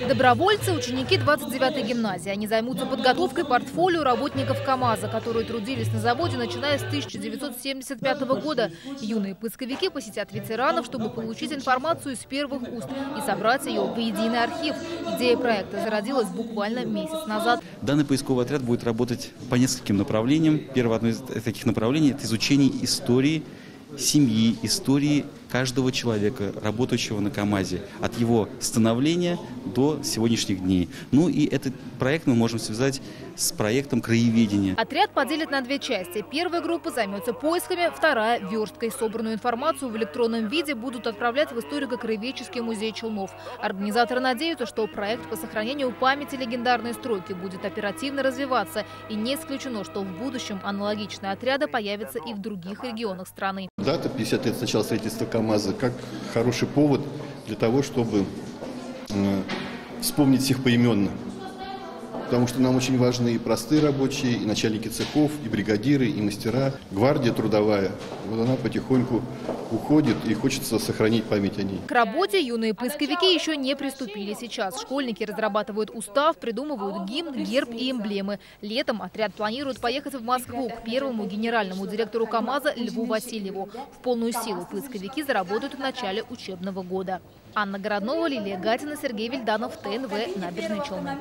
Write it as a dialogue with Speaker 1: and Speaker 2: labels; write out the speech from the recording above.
Speaker 1: Добровольцы – ученики 29-й гимназии. Они займутся подготовкой портфолио работников КАМАЗа, которые трудились на заводе, начиная с 1975 года. Юные поисковики посетят ветеранов, чтобы получить информацию из первых уст и собрать ее в единый архив. Идея проекта зародилась буквально месяц назад.
Speaker 2: Данный поисковый отряд будет работать по нескольким направлениям. Первое одно из таких направлений – это изучение истории семьи, истории каждого человека, работающего на КАМАЗе, от его становления до сегодняшних дней. Ну и этот проект мы можем связать с проектом краеведения.
Speaker 1: Отряд поделит на две части. Первая группа займется поисками, вторая – версткой. Собранную информацию в электронном виде будут отправлять в историко-краеведческий музей Челнов. Организаторы надеются, что проект по сохранению памяти легендарной стройки будет оперативно развиваться. И не исключено, что в будущем аналогичные отряды появятся и в других регионах страны.
Speaker 3: Дата 50 лет с начала строительства КАМАЗа как хороший повод для того, чтобы вспомнить всех поименно. Потому что нам очень важны и простые рабочие, и начальники цехов, и бригадиры, и мастера. Гвардия трудовая, вот она потихоньку уходит, и хочется сохранить память о ней.
Speaker 1: К работе юные поисковики еще не приступили. Сейчас школьники разрабатывают устав, придумывают гимн, герб и эмблемы. Летом отряд планирует поехать в Москву к первому генеральному директору КАМАЗа Льву Васильеву. В полную силу поисковики заработают в начале учебного года. Анна Городнова, Лилия Гатина, Сергей Вильданов, ТНВ, Набережные Челны.